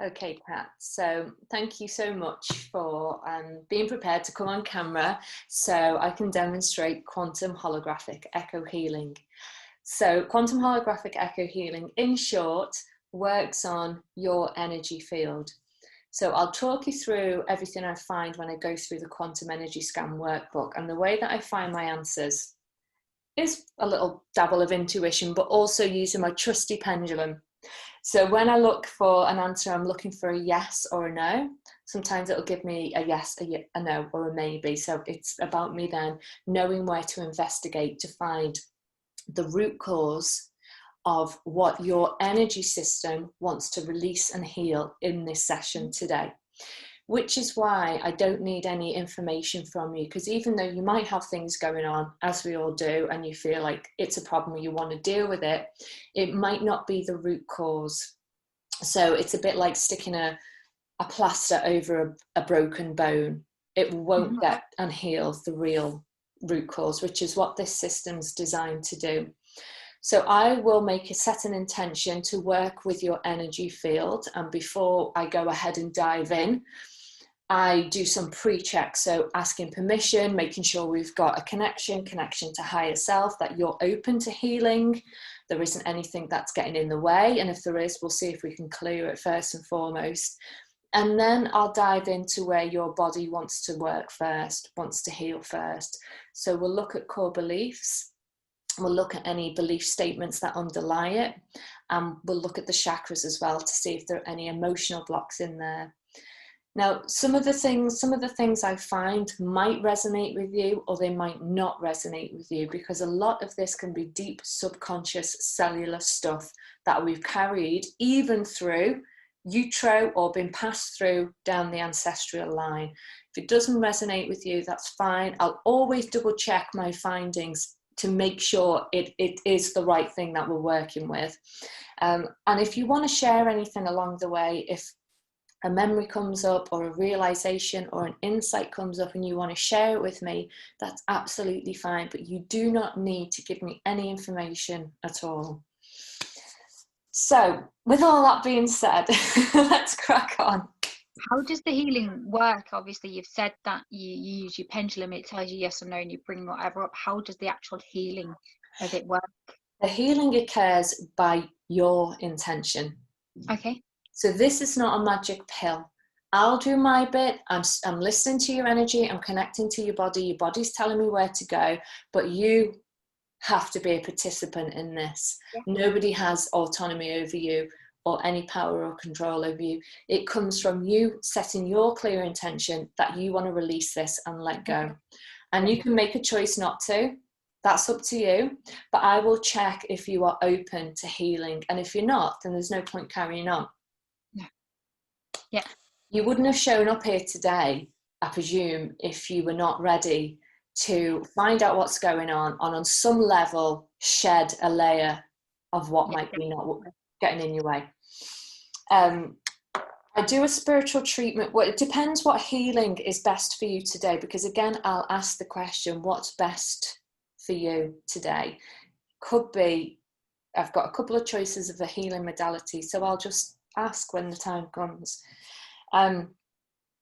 Okay, Pat. So thank you so much for being prepared to come on camera so I can demonstrate quantum holographic echo healing. So quantum holographic echo healing, in short, works on your energy field. So I'll talk you through everything I find when I go through the quantum energy scan workbook, and the way that I find my answers is a little dabble of intuition, but also using my trusty pendulum. So when I look for an answer, I'm looking for a yes or a no. Sometimes it'll give me a yes, a no, or a maybe. So it's about me then knowing where to investigate to find the root cause of what your energy system wants to release and heal in this session today. Which is why I don't need any information from you, because even though you might have things going on, as we all do, and you feel like it's a problem, you want to deal with it, it might not be the root cause. So it's a bit like sticking a plaster over a broken bone. It won't get and heal the real root cause, which is what this system's designed to do. So I will set an intention to work with your energy field. And before I go ahead and dive in, I do some pre-check. So asking permission, making sure we've got a connection to higher self, that you're open to healing. There isn't anything that's getting in the way. And if there is, we'll see if we can clear it first and foremost. And then I'll dive into where your body wants to work first, wants to heal first. So we'll look at core beliefs. We'll look at any belief statements that underlie it. And we'll look at the chakras as well to see if there are any emotional blocks in there. Now, some of the things I find might resonate with you, or they might not resonate with you, because a lot of this can be deep subconscious cellular stuff that we've carried even through utero or been passed through down the ancestral line. If it doesn't resonate with you, that's fine. I'll always double check my findings to make sure it is the right thing that we're working with. And if you want to share anything along the way, if a memory comes up or a realization or an insight comes up and you want to share it with me, that's absolutely fine. But you do not need to give me any information at all. So with all that being said, let's crack on. How does the healing work? Obviously, you've said that you use your pendulum, it tells you yes or no, and you bring whatever up. How does the actual healing of it work? The healing occurs by your intention. Okay. So this is not a magic pill. I'll do my bit. I'm listening to your energy. I'm connecting to your body. Your body's telling me where to go, but you have to be a participant in this. Yeah. Nobody has autonomy over you or any power or control over you. It comes from you setting your clear intention that you want to release this and let go. And you can make a choice not to. That's up to you. But I will check if you are open to healing. And if you're not, then there's no point carrying on. Yeah. You wouldn't have shown up here today, I presume, if you were not ready to find out what's going on some level shed a layer of what might be not getting in your way. I do a spiritual treatment. Well, it depends what healing is best for you today, because again, I'll ask the question, what's best for you today? Could be, I've got a couple of choices of a healing modality, so I'll just ask when the time comes.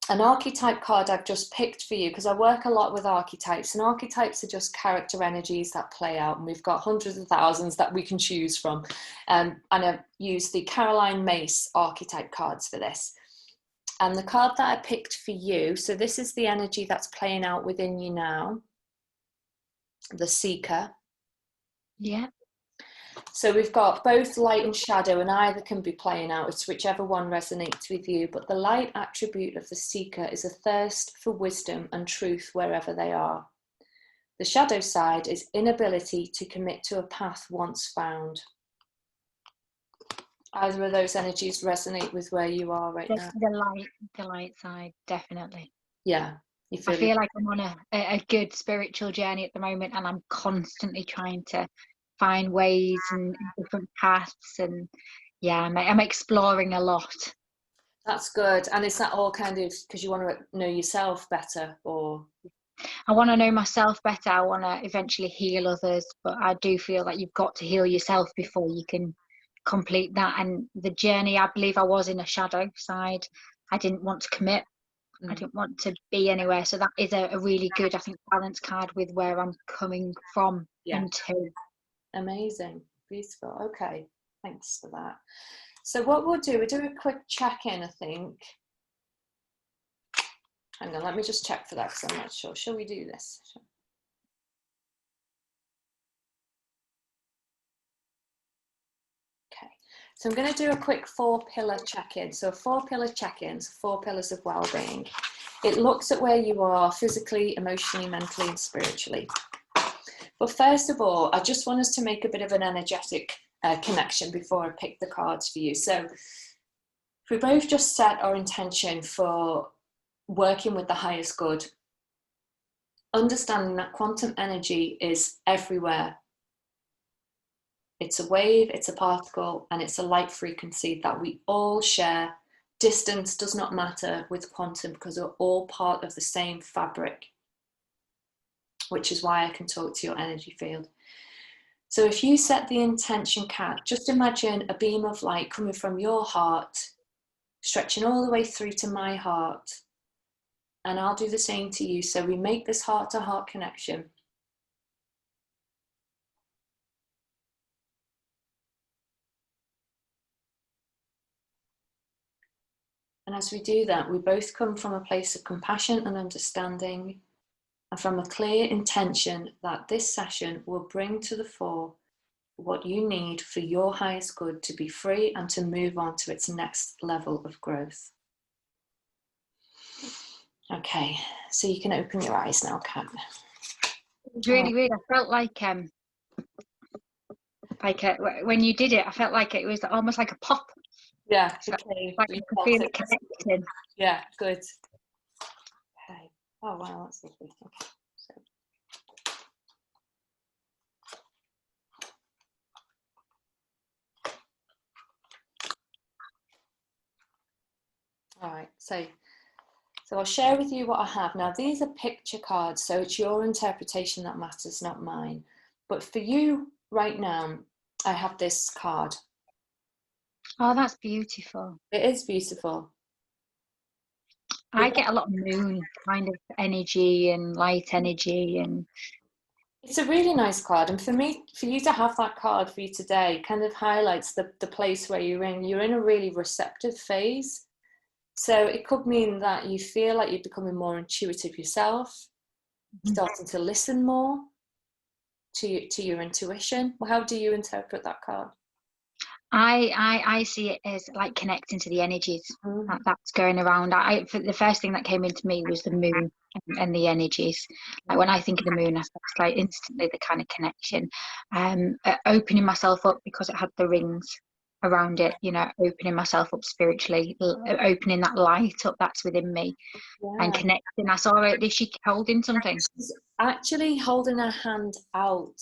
An archetype card I've just picked for you, because I work a lot with archetypes, and archetypes are just character energies that play out, and we've got hundreds of thousands that we can choose from. And I've used the Caroline Mace archetype cards for this. And the card that I picked for you, so this is the energy that's playing out within you now, the Seeker. Yeah. So we've got both light and shadow, and either can be playing out. It's whichever one resonates with you. But the light attribute of the Seeker is a thirst for wisdom and truth wherever they are. The shadow side is inability to commit to a path once found. Either of those energies resonate with where you are right now? The light side, definitely. Yeah. I feel like I'm on a good spiritual journey at the moment, and I'm constantly trying to find ways and different paths, and yeah, I'm exploring a lot. That's good. And is that all kind of because you want to know yourself better, or? I want to know myself better. I want to eventually heal others, but I do feel like you've got to heal yourself before you can complete that. And the journey, I believe I was in a shadow side. I didn't want to commit. I didn't want to be anywhere. So that is a really good, I think, balance card with where I'm coming from and to. Amazing. Beautiful. Okay. Thanks for that. So what we'll do a quick check-in, I think. Hang on, let me just check for that because I'm not sure. Shall we do this? Okay. So I'm going to do a quick 4-pillar check-in. So 4-pillar check-ins, 4 pillars of well-being. It looks at where you are physically, emotionally, mentally, and spiritually. But first of all, I just want us to make a bit of an energetic connection before I pick the cards for you. So if we both just set our intention for working with the highest good, understanding that quantum energy is everywhere. It's a wave, it's a particle, and it's a light frequency that we all share. Distance does not matter with quantum because we're all part of the same fabric, which is why I can talk to your energy field. So if you set the intention, Kat, just imagine a beam of light coming from your heart, stretching all the way through to my heart. And I'll do the same to you. So we make this heart-to-heart connection. And as we do that, we both come from a place of compassion and understanding, and from a clear intention that this session will bring to the fore what you need for your highest good to be free and to move on to its next level of growth. Okay, so you can open your eyes now, Kat. It was really weird. I felt like when you did it, I felt like it was almost like a pop. Yeah, okay. Like you could feel it connecting. Yeah, good. Okay. Oh wow, that's lovely. Okay. So. All right, so I'll share with you what I have. Now, these are picture cards, so it's your interpretation that matters, not mine. But for you right now, I have this card. Oh, that's beautiful. It is beautiful. I get a lot of moon kind of energy and light energy, and it's a really nice card. And for you to have that card for you today kind of highlights the place where you're in. You're in a really receptive phase. So it could mean that you feel like you're becoming more intuitive yourself, starting to listen more to your intuition. Well, how do you interpret that card? I see it as like connecting to the energies that's going around. The first thing that came into me was the moon and the energies. Like when I think of the moon, it's like instantly the kind of connection. Opening myself up because it had the rings around it, you know, opening myself up spiritually, opening that light up that's within me, and connecting. I saw it. Is she holding something? She's actually holding her hand out.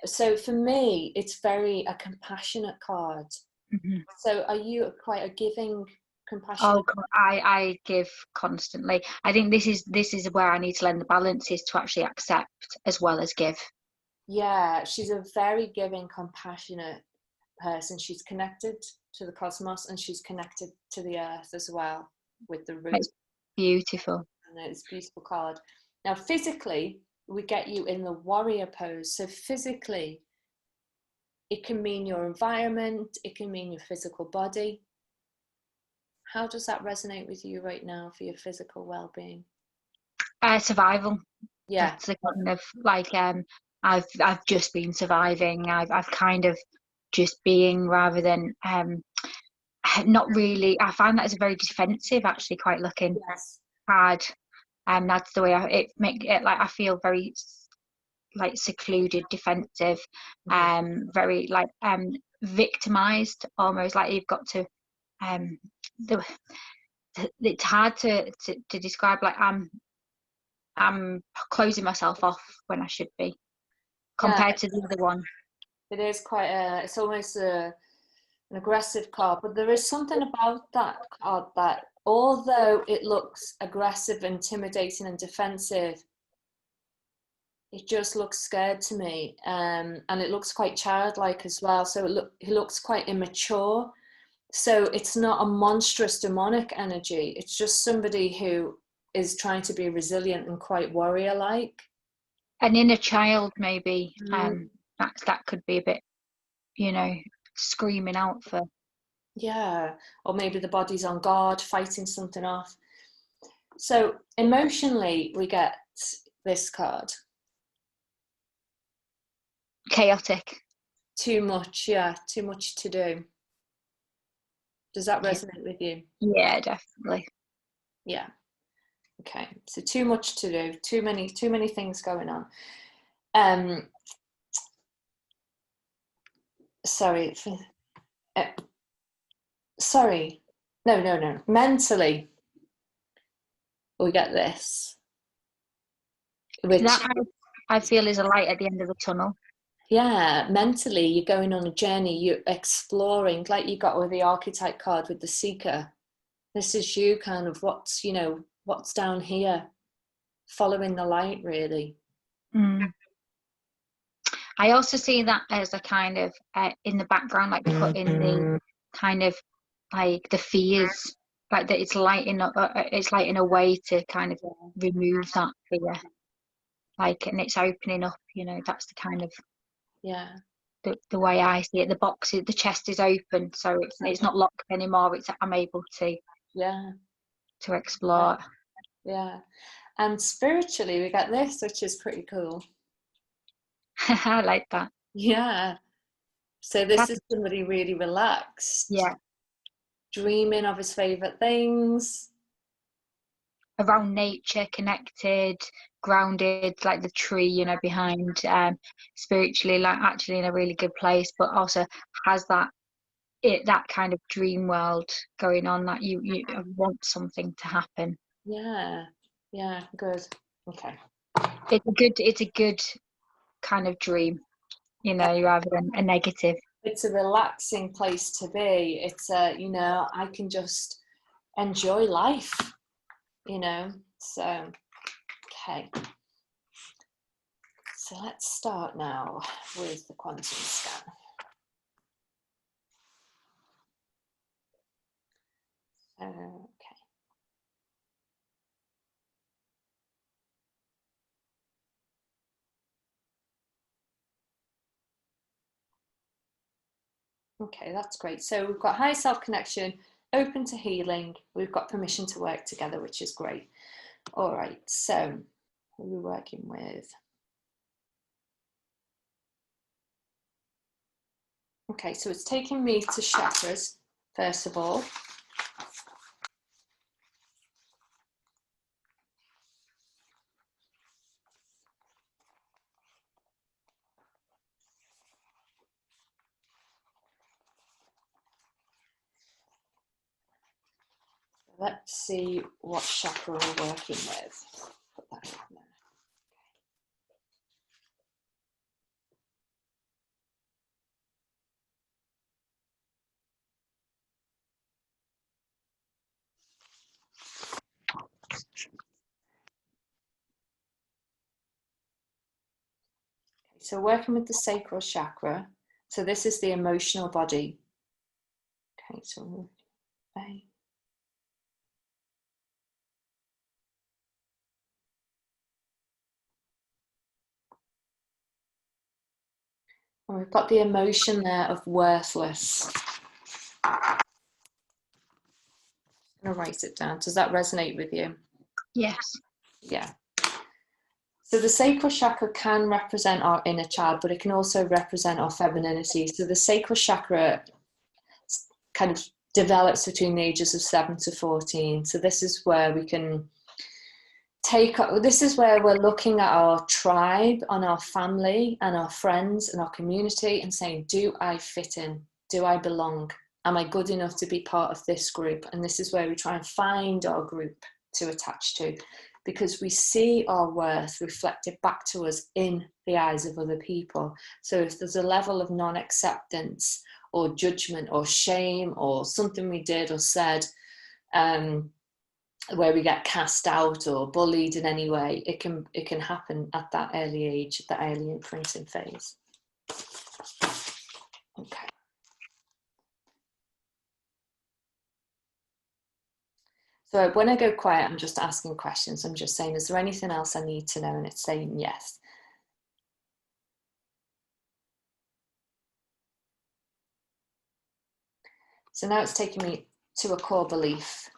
So for me, it's very a compassionate card. So are you quite a giving, compassionate? Oh, I give constantly. I think this is where I need to learn the balance, is to actually accept as well as give. Yeah, she's a very giving, compassionate person. She's connected to the cosmos and she's connected to the earth as well with the roots. It's beautiful. And it's a beautiful card. Now, physically, we get you in the warrior pose. So physically, it can mean your environment, it can mean your physical body. How does that resonate with you right now for your physical well-being? Survival. Yeah. That's the kind of like I've just been surviving. I've kind of just being rather than not really. I find that as a very defensive, actually quite looking hard. And that's the way it make it, like I feel very like secluded, defensive, very like victimized, almost like you've got to it's hard to describe. Like I'm closing myself off when I should be, compared to the other one. It is quite it's almost an aggressive card, but there is something about that card that, although it looks aggressive, intimidating and defensive, It just looks scared to me, and it looks quite childlike as well. So he looks quite immature. So it's not a monstrous demonic energy. It's just somebody who is trying to be resilient and quite warrior-like. An inner child, maybe. That could be a bit, you know, screaming out for. Yeah, or maybe the body's on guard, fighting something off. So emotionally, we get this card. Chaotic. Too much, yeah, too much to do. Does that resonate with you? Yeah, definitely. Yeah. Okay, so too much to do, too many things going on. Sorry, no. Mentally, we get this, which that I feel is a light at the end of the tunnel. yeah, mentally, you're going on a journey, you're exploring, like you got with the archetype card with the seeker. This is you kind of what's down here, following the light, really. I also see that as a kind of in the background, like put in the kind of like the fears, like that it's lighting a way to kind of remove that fear, like, and it's opening up, you know. That's the kind of the way I see it. The chest is open, so it's not locked anymore. I'm able to explore. And spiritually, we got this, which is pretty cool. I like that. Yeah. So this is somebody really relaxed. Yeah. Dreaming of his favorite things. Around nature, connected, grounded, like the tree, you know, behind, spiritually, like actually in a really good place, but also has that kind of dream world going on, that you want something to happen. Yeah, good. Okay. It's a good kind of dream, you know, rather than a negative. It's a relaxing place to be. It's I can just enjoy life, you know. So, okay. So let's start now with the quantum scan. Okay. Okay, that's great. So we've got high self-connection, open to healing. We've got permission to work together, which is great. All right, so who are we working with? Okay, so it's taking me to chakras, first of all. Let's see what chakra we're working with. Put that in there. So working with the sacral chakra. So this is the emotional body. Okay, so and we've got the emotion there of worthless. I'm going to write it down. Does that resonate with you? Yes. Yeah. So the sacral chakra can represent our inner child, but it can also represent our femininity. So the sacral chakra kind of develops between the ages of 7 to 14. So this is where we can this is where we're looking at our tribe and our family and our friends and our community and saying, do I fit in? Do I belong? Am I good enough to be part of this group? And this is where we try and find our group to attach to, because we see our worth reflected back to us in the eyes of other people. So if there's a level of non-acceptance or judgment or shame or something we did or said, where we get cast out or bullied in any way, it can happen at that early age, the early imprinting phase. Okay. So when I go quiet, I'm just asking questions. I'm just saying, is there anything else I need to know? And it's saying yes. So now it's taking me to a core belief.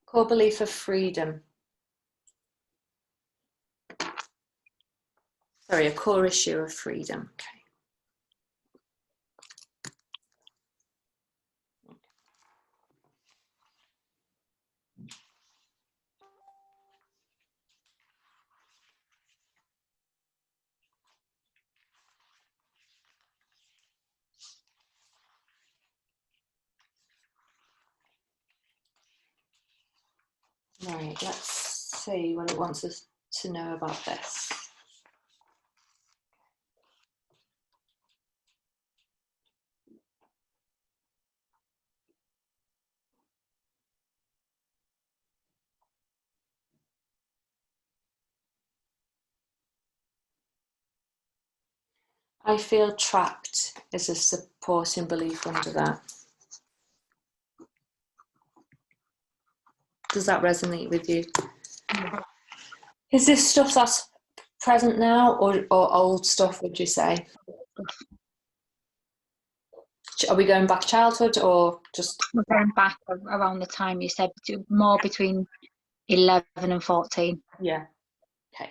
Core belief of freedom. Sorry, a core issue of freedom. Okay. Right, let's see what it wants us to know about this. I feel trapped is a supporting belief under that. Does that resonate with you? Yeah. Is this stuff that's present now or old stuff, would you say? Are we going back childhood or just? We're going back around the time you said, more between 11 and 14. Yeah. Okay.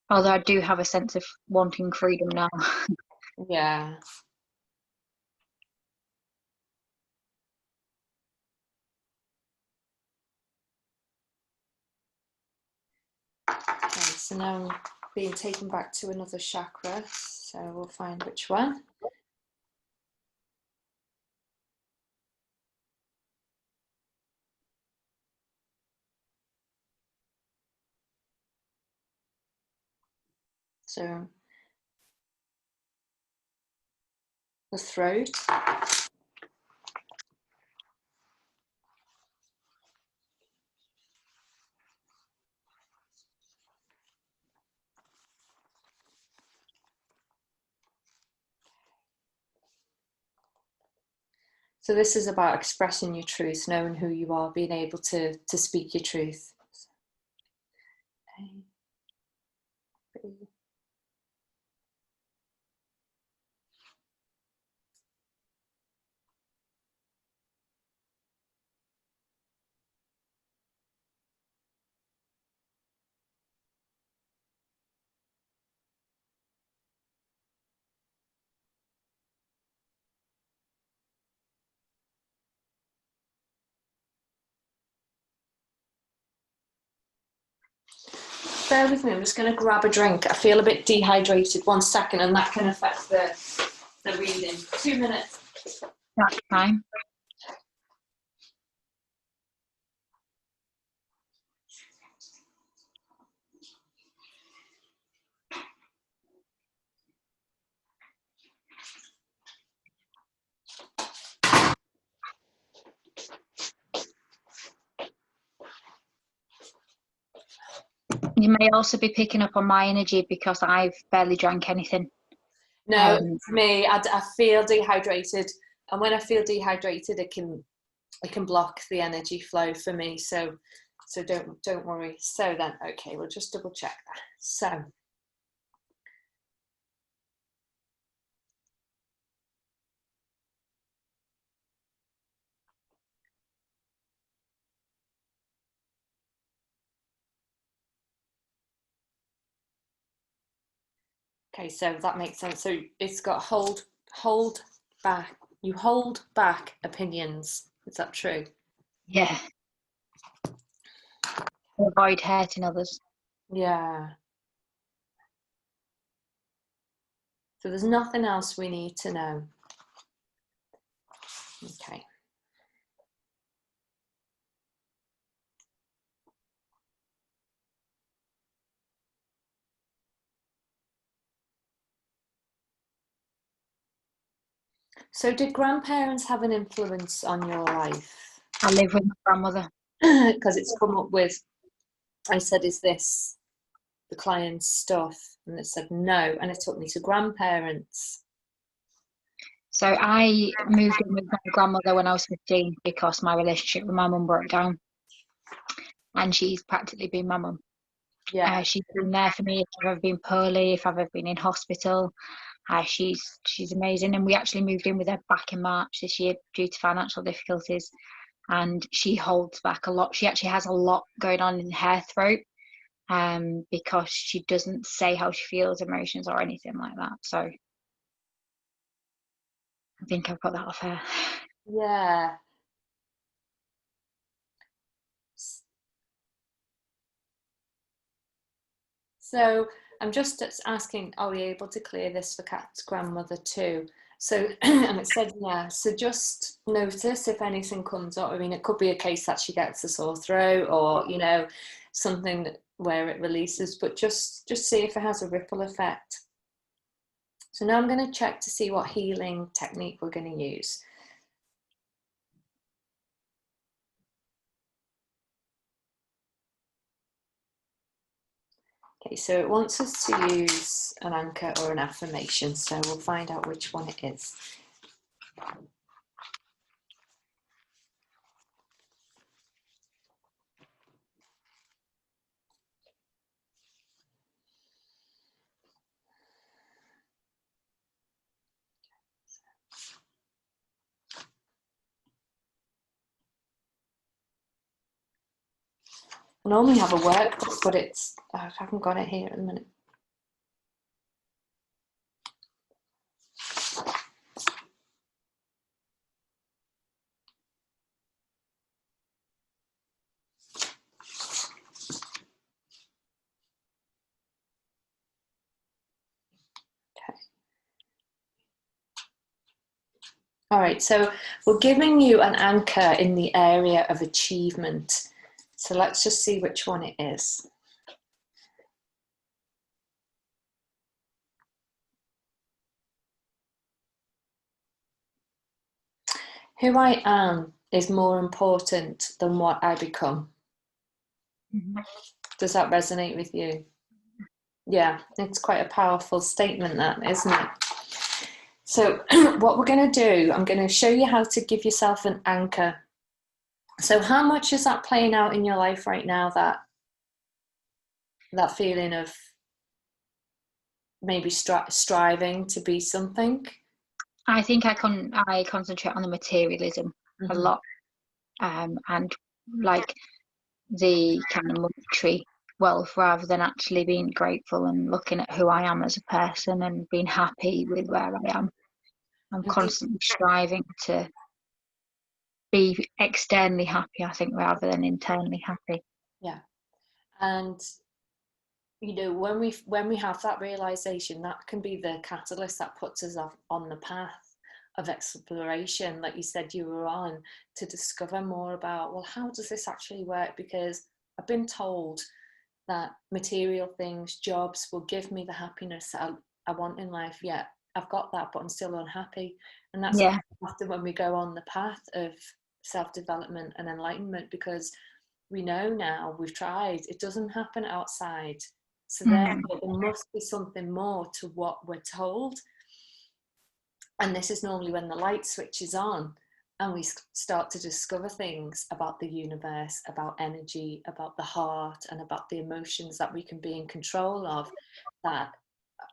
Although I do have a sense of wanting freedom now. Yeah. Okay, so now I'm being taken back to another chakra, so we'll find which one. So the throat. So this is about expressing your truth, knowing who you are, being able to speak your truth. Bear with me, I'm just going to grab a drink. I feel a bit dehydrated. 1 second, and that can affect the reading. 2 minutes. That's fine. You may also be picking up on my energy because I've barely drank anything. No, for me, I feel dehydrated, and when I feel dehydrated, it can block the energy flow for me. So don't worry. So then, okay, we'll just double check that. So. Okay, so that makes sense. So it's got hold back. You hold back opinions. Is that true? Yeah. Avoid hurting others. Yeah. So there's nothing else we need to know. Okay. So did grandparents have an influence on your life? I live with my grandmother. Because it's come up with, I said, is this the client's stuff? And it said no, and it took me to grandparents. So I moved in with my grandmother when I was 15 because my relationship with my mum broke down, and she's practically been my mum. Yeah. She's been there for me if I've ever been poorly, if I've ever been in hospital. She's amazing, and we actually moved in with her back in March this year due to financial difficulties, and she holds back a lot. She actually has a lot going on in her throat, because she doesn't say how she feels, emotions, or anything like that. So I think I've got that off her. Yeah. So I'm just asking, are we able to clear this for Kat's grandmother too? So, and it said, yeah, so just notice if anything comes up. I mean, it could be a case that she gets a sore throat, or, you know, something where it releases, but just see if it has a ripple effect. So now I'm going to check to see what healing technique we're going to use. Okay, so it wants us to use an anchor or an affirmation, so we'll find out which one it is. I normally have a workbook, but I haven't got it here at the minute. All right, so we're giving you an anchor in the area of achievement. So let's just see which one it is. Who I am is more important than what I become. Mm-hmm. Does that resonate with you? Yeah, it's quite a powerful statement, that, isn't it? So what we're going to do, I'm going to show you how to give yourself an anchor. So how much is that playing out in your life right now, that feeling of maybe striving to be something? I think I concentrate on the materialism a lot, and like the kind of monetary wealth, rather than actually being grateful and looking at who I am as a person and being happy with where I am. I'm constantly striving to be externally happy, I think, rather than internally happy. Yeah. And you know, when we have that realization, that can be the catalyst that puts us on the path of exploration, like you said you were on, to discover more about, well, how does this actually work? Because I've been told that material things, jobs, will give me the happiness that I want in life. Yeah, I've got that, but I'm still unhappy. And that's often when we go on the path of self-development and enlightenment, because we know now, we've tried, it doesn't happen outside. So therefore, there must be something more to what we're told. And this is normally when the light switches on and we start to discover things about the universe, about energy, about the heart, and about the emotions that we can be in control of, that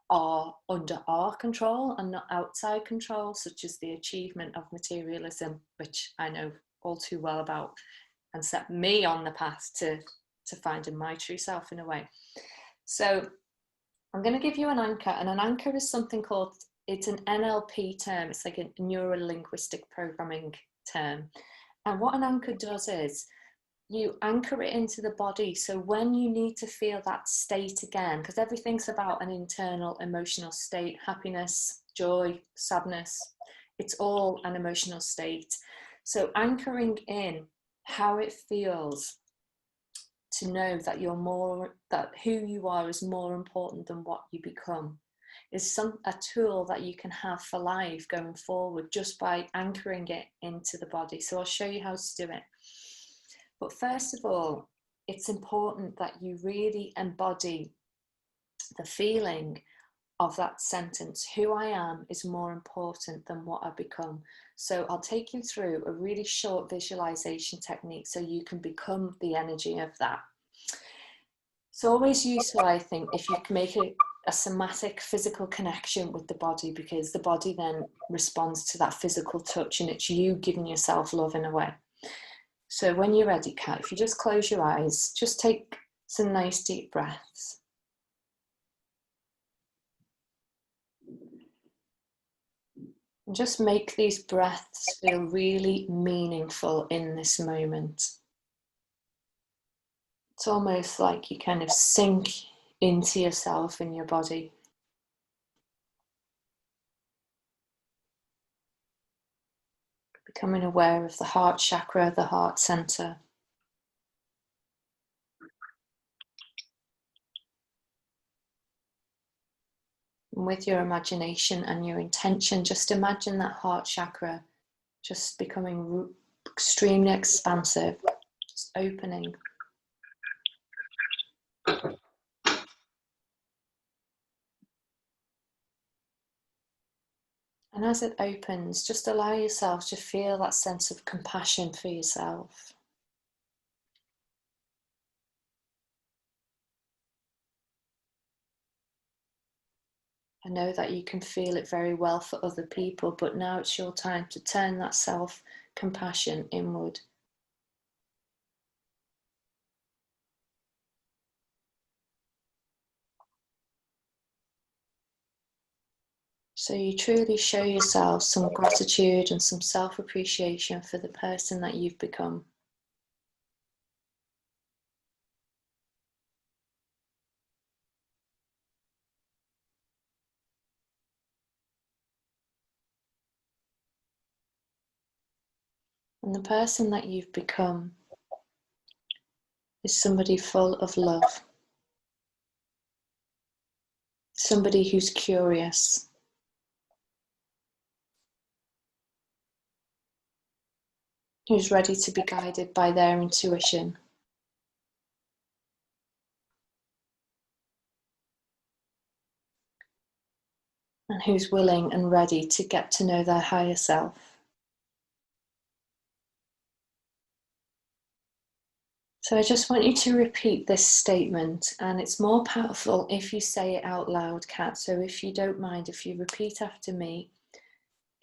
are under our control and not outside control, such as the achievement of materialism, which I know all too well about, and set me on the path to finding my true self in a way. So I'm going to give you an anchor, and an anchor is something called, it's an NLP term, it's like a neuro-linguistic programming term. And what an anchor does is, you anchor it into the body. So when you need to feel that state again, because everything's about an internal emotional state, happiness, joy, sadness, it's all an emotional state. So anchoring in how it feels to know that that who you are is more important than what you become is a tool that you can have for life going forward, just by anchoring it into the body. So I'll show you how to do it. But first of all, it's important that you really embody the feeling of that sentence. Who I am is more important than what I become. So I'll take you through a really short visualization technique so you can become the energy of that. It's always useful, I think, if you can make a somatic physical connection with the body, because the body then responds to that physical touch, and it's you giving yourself love in a way. So when you're ready, Kat, if you just close your eyes, just take some nice deep breaths. And just make these breaths feel really meaningful in this moment. It's almost like you kind of sink into yourself in your body. Becoming aware of the heart chakra, the heart center. And with your imagination and your intention, just imagine that heart chakra just becoming extremely expansive, just opening. And as it opens, just allow yourself to feel that sense of compassion for yourself. I know that you can feel it very well for other people, but now it's your time to turn that self-compassion inward. So you truly show yourself some gratitude and some self-appreciation for the person that you've become. And the person that you've become is somebody full of love. Somebody who's curious. Who's ready to be guided by their intuition. And who's willing and ready to get to know their higher self. So I just want you to repeat this statement, and it's more powerful if you say it out loud, Kat. So if you don't mind, if you repeat after me,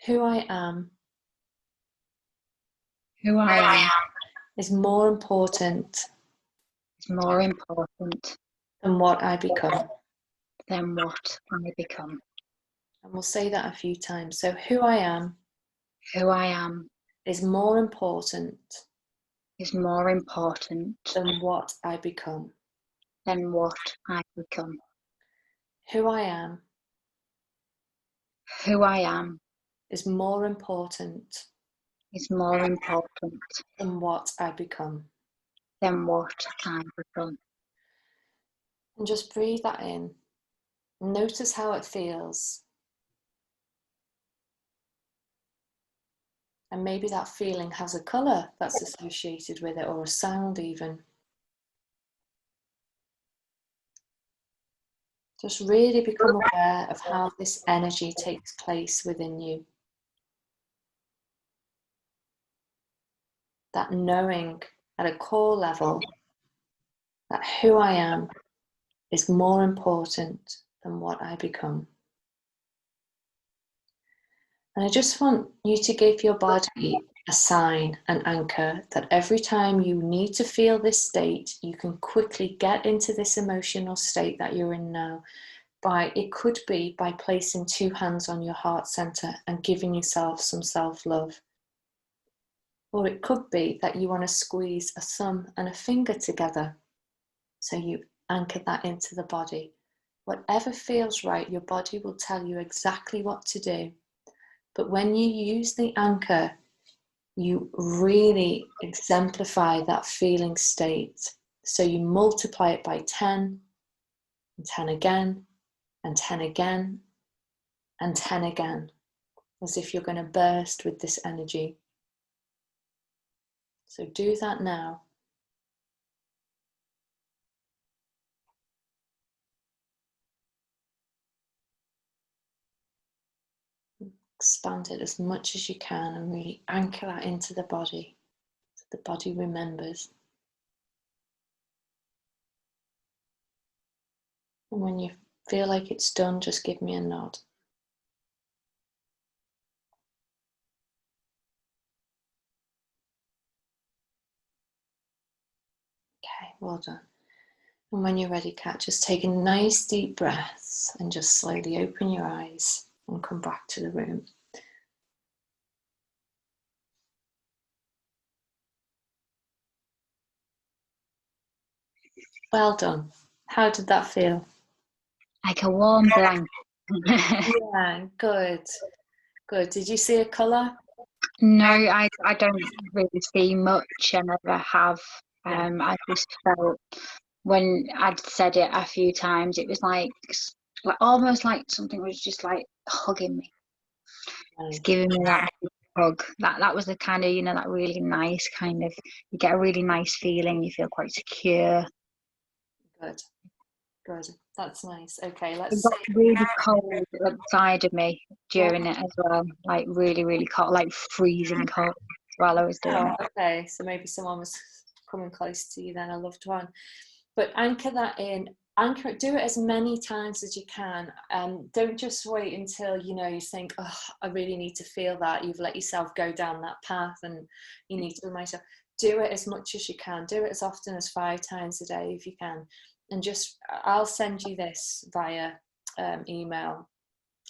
who I am. Who I am is more important. is more important than what I become. than what I become. And we'll say that a few times. So who I am. Who I am is more important. is more important than what I become. than what I become. Who I am. Who I am is more important. is more important than what I become. than what I become. And just breathe that in. Notice how it feels. And maybe that feeling has a colour that's associated with it, or a sound even. Just really become aware of how this energy takes place within you. That knowing at a core level that who I am is more important than what I become. And I just want you to give your body a sign, an anchor, that every time you need to feel this state, you can quickly get into this emotional state that you're in now. It could be by placing 2 hands on your heart center and giving yourself some self-love. Or it could be that you want to squeeze a thumb and a finger together. So you anchor that into the body. Whatever feels right, your body will tell you exactly what to do. But when you use the anchor, you really exemplify that feeling state. So you multiply it by 10, and 10 again, and 10 again, and 10 again, as if you're going to burst with this energy. So do that now. Expand it as much as you can and really anchor that into the body so the body remembers. And when you feel like it's done, just give me a nod. Okay, well done. And when you're ready, Kat, just take a nice deep breath and just slowly open your eyes and come back to the room. Well done. How did that feel? Like a warm blanket. Yeah, good. Good. Did you see a colour? No, I don't really see much. I never have. Yeah. I just felt when I'd said it a few times, it was like almost like something was just like hugging me. It's giving me that big hug. That was the kind of, you know, that really nice kind of, you get a really nice feeling, you feel quite secure. Good. Good. That's nice. Okay, It let's got see. really cold inside of me during it as well. Like really, really cold, like freezing cold while I was doing it. Okay, so maybe someone was coming close to you then, a loved one. But anchor that in. Anchor it. Do it as many times as you can. Don't just wait until you think, oh, I really need to feel that. You've let yourself go down that path, and you need to remind yourself. Do it as much as you can. Do it as often as 5 times a day if you can. And I'll send you this via email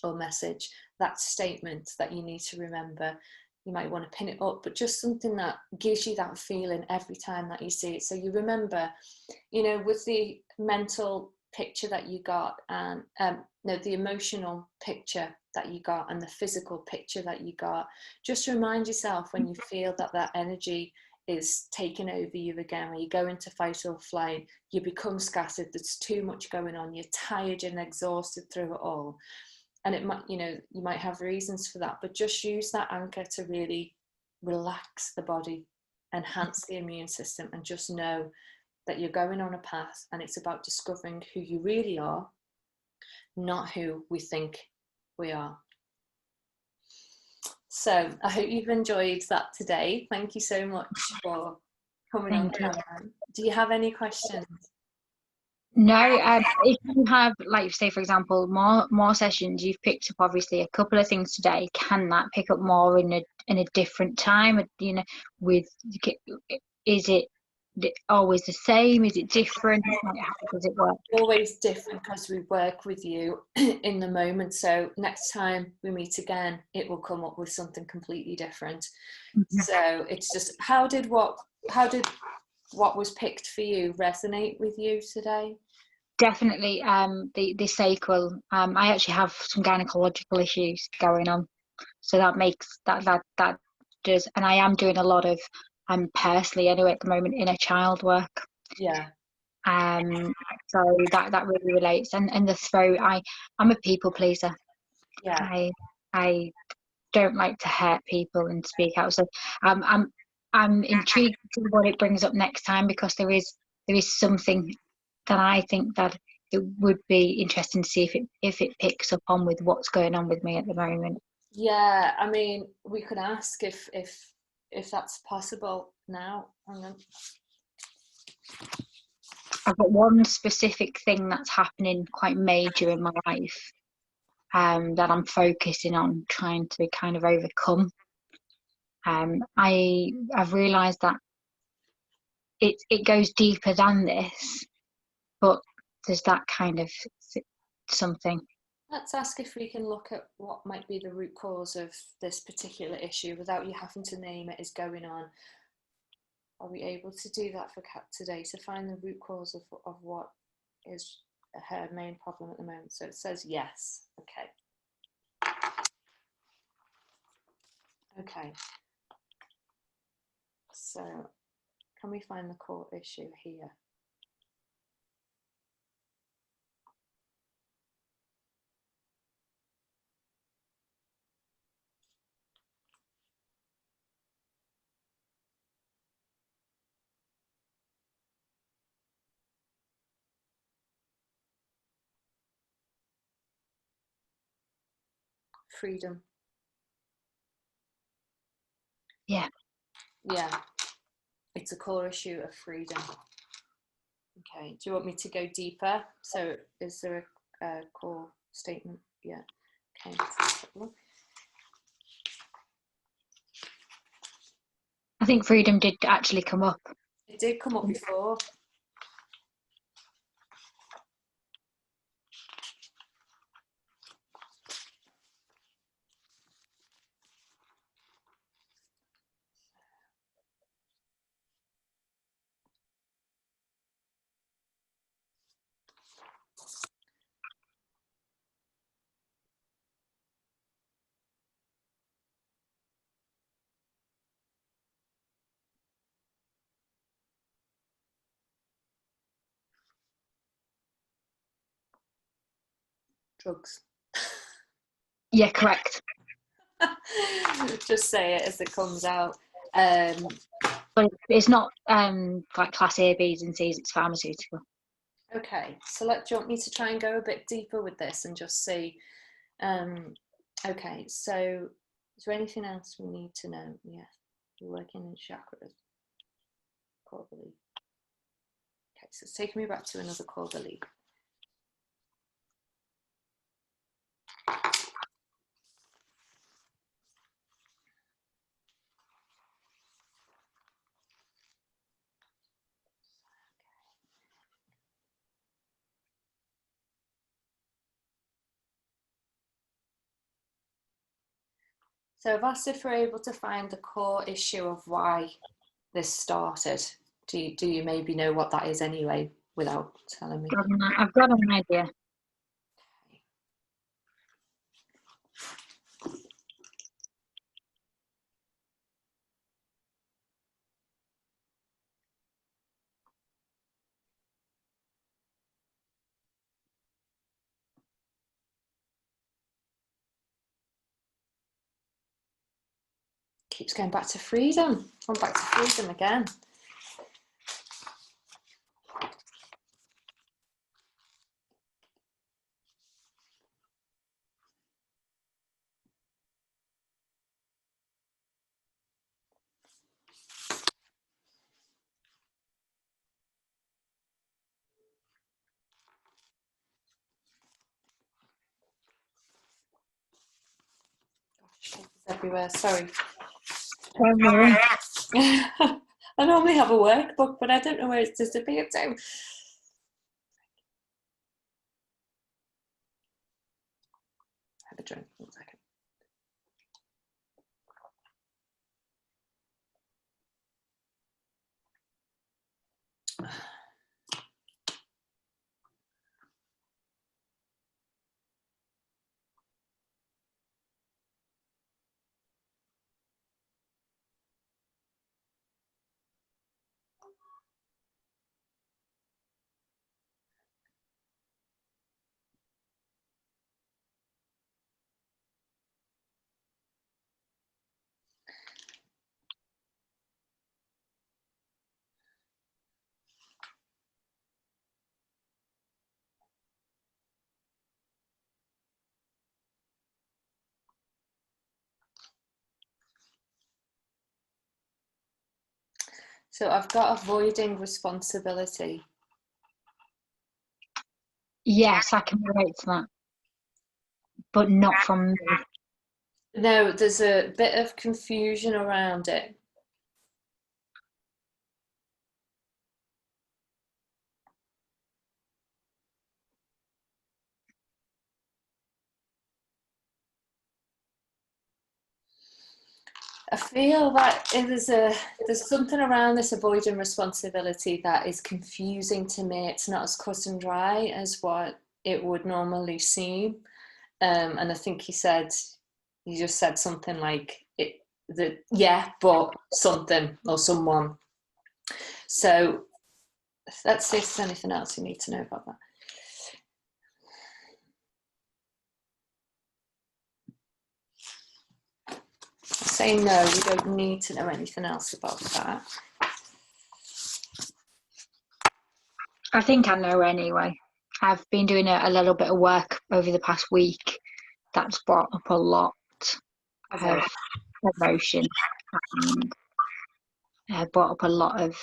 or message, that statement that you need to remember. You might want to pin it up, but just something that gives you that feeling every time that you see it. So you remember, with the mental picture that you got, and no, the emotional picture that you got and the physical picture that you got, just remind yourself when you feel that energy is taking over you again, when you go into fight or flight, you become scattered, there's too much going on, you're tired and exhausted through it all. And it might, you might have reasons for that, but just use that anchor to really relax the body, enhance the immune system, and just know that you're going on a path, and it's about discovering who you really are, not who we think we are. So I hope you've enjoyed that today. Thank you so much for coming on camera. Do you have any questions? No, if you have, like, say for example, more sessions, you've picked up obviously a couple of things today. Can that pick up more in a different time? Is it always the same? Is it different? Like, how does it work? Always different, because we work with you in the moment. So next time we meet again, it will come up with something completely different. Mm-hmm. So it's just, how did what was picked for you resonate with you today? Definitely the sacral. I actually have some gynecological issues going on, so that makes that does, and I am doing a lot of personally anyway at the moment inner child work. Yeah. So that really relates, and the throat. I'm a people pleaser. Yeah. I don't like to hurt people and speak out. So I'm intrigued to what it brings up next time, because there is something that I think that it would be interesting to see if it picks up on with what's going on with me at the moment. Yeah, I mean, we could ask if that's possible now. I've got one specific thing that's happening quite major in my life that I'm focusing on trying to kind of overcome. I've realised that it goes deeper than this, but there's that kind of something. Let's ask if we can look at what might be the root cause of this particular issue without you having to name it as going on. Are we able to do that for Kat today, to find the root cause of what is her main problem at the moment? So it says yes. Okay. Okay. So can we find the core issue here? Freedom. Yeah. Yeah. It's a core issue of freedom. Okay. Do you want me to go deeper? So is there a core statement? Yeah. Okay. I think freedom did actually come up. It did come up before. Drugs. Yeah, correct. Just say it as it comes out. But it's not like class A, B's and C's, it's pharmaceutical. Okay, so do you want me to try and go a bit deeper with this and just see? Okay, so is there anything else we need to know? Yeah, you're working in chakras. Core belief. Okay, so it's taking me back to another core belief. So I've asked if we're able to find the core issue of why this started. Do you maybe know what that is anyway, without telling me? I've got an idea. Keeps going back to freedom. Going back to freedom again. Gosh, everywhere. Sorry. I normally have a workbook, but I don't know where it's disappeared to. Have a drink. 1 second. So I've got avoiding responsibility. Yes, I can relate to that, but not from me. No, there's a bit of confusion around it. I feel that there's something around this avoiding responsibility that is confusing to me. It's not as cut and dry as what it would normally seem. And I think you just said something like but something or someone. So let's see if there's anything else you need to know about that. Say no, we don't need to know anything else about that. I think I know anyway. I've been doing a little bit of work over the past week that's brought up a lot of emotion and brought up a lot of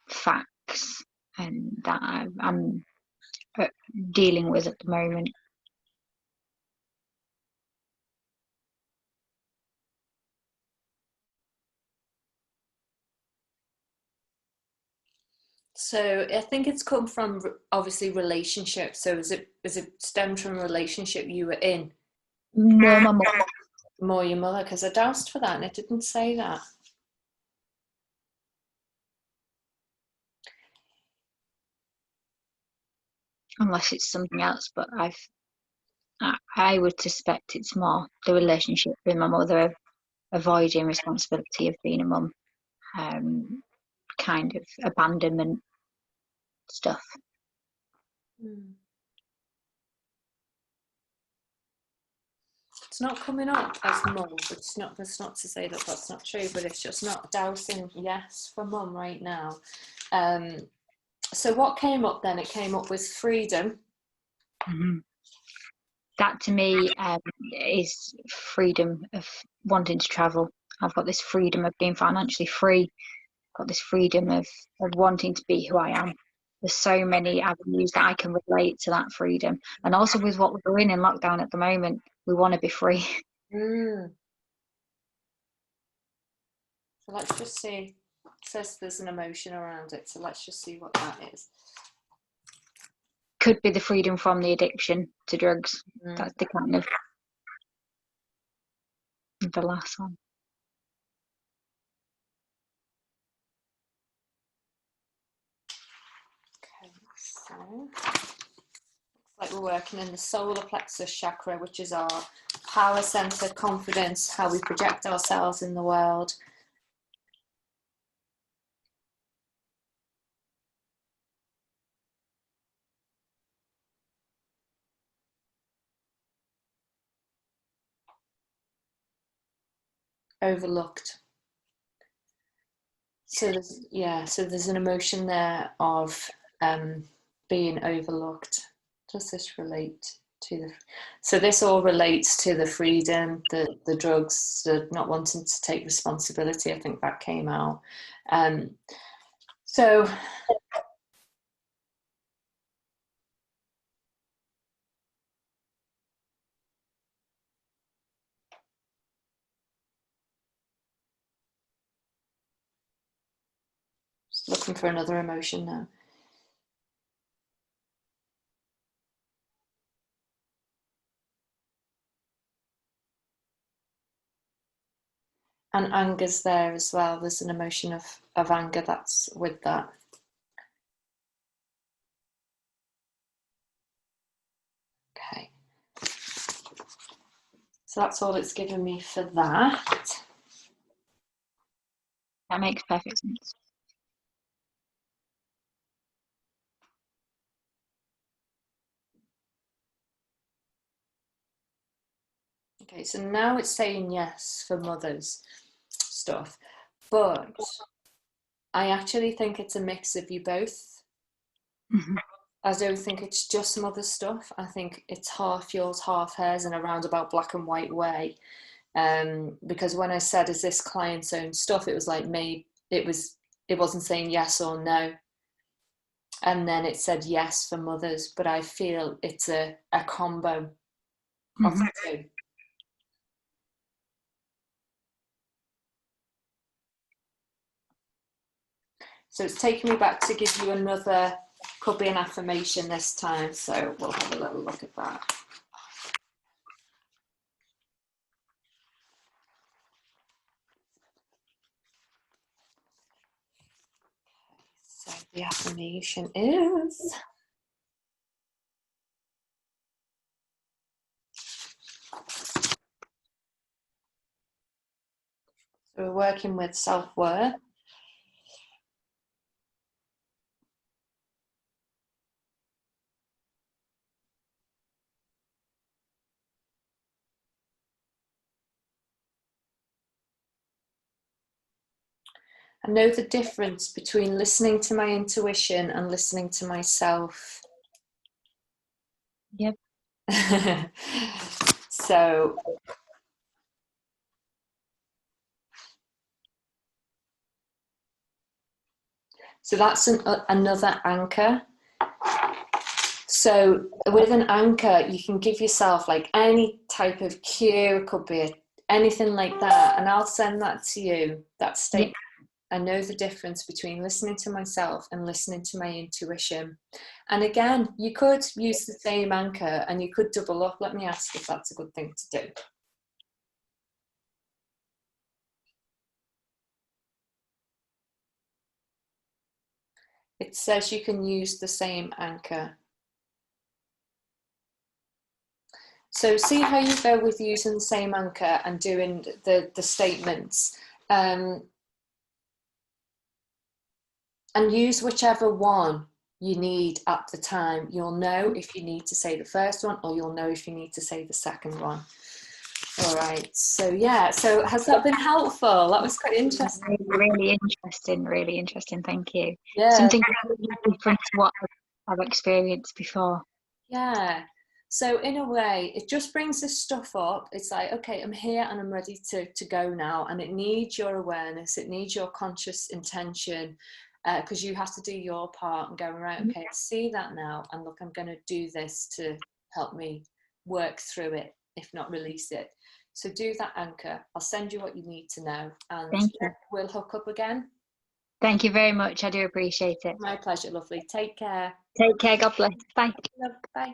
facts, and that I'm dealing with at the moment. So I think it's come from obviously relationships. So is it stemmed from a relationship you were in? More my mother. More your mother, because I doused for that and it didn't say that. Unless it's something else, but I would suspect it's more the relationship with my mother, avoiding responsibility of being a mum, kind of abandonment stuff. It's not coming up as mum, but that's not to say that that's not true, but it's just not dousing yes for mum right now. So what came up then? It came up with freedom. Mm-hmm. That to me is freedom of wanting to travel. I've got this freedom of being financially free. I've got this freedom of wanting to be who I am. There's so many avenues that I can relate to that freedom. And also with what we're doing in lockdown at the moment, we want to be free. So let's just see. It says there's an emotion around it. So let's just see what that is. Could be the freedom from the addiction to drugs. That's the kind of the last one. Okay, so looks like we're working in the solar plexus chakra, which is our power center, confidence, how we project ourselves in the world. Overlooked. So there's an emotion there of being overlooked. Does this relate to the? So this all relates to the freedom, the drugs, the not wanting to take responsibility. I think that came out. So. Just looking for another emotion now. And anger's there as well. There's an emotion of anger that's with that. Okay. So that's all it's given me for that. That makes perfect sense. Okay, so now it's saying yes for mother's stuff, but I actually think it's a mix of you both. I don't think it's just mother's stuff. I think it's half yours, half hers, in a roundabout black and white way. Because when I said, is this client's own stuff, it was like it wasn't saying yes or no. And then it said yes for mothers, but I feel it's a combo of the two. So it's taking me back to give you another, could be an affirmation this time. So we'll have a little look at that. the affirmation is, so we're working with self-worth. I know the difference between listening to my intuition and listening to myself. Yep. So that's another anchor. So with an anchor, you can give yourself like any type of cue. It could be anything like that, and I'll send that to you, that statement. Yep. I know the difference between listening to myself and listening to my intuition. And again, you could use the same anchor and you could double up. Let me ask if that's a good thing to do. It says you can use the same anchor. So see how you go with using the same anchor and doing the statements. And use whichever one you need at the time. You'll know if you need to say the first one, or you'll know if you need to say the second one. All right, so yeah, so has that been helpful? That was quite interesting. Really interesting, thank you. Yeah. Something really different to what I've experienced before. Yeah, so in a way, it just brings this stuff up. It's like, okay, I'm here and I'm ready to go now, and it needs your awareness, it needs your conscious intention, because you have to do your part and go, right, okay, I see that now, and look, I'm going to do this to help me work through it, if not release it. So do that anchor. I'll send you what you need to know, and Thank you. We'll hook up again. Thank you very much. I do appreciate it. My pleasure, lovely. Take care. Take care. God bless. Bye. Love, bye.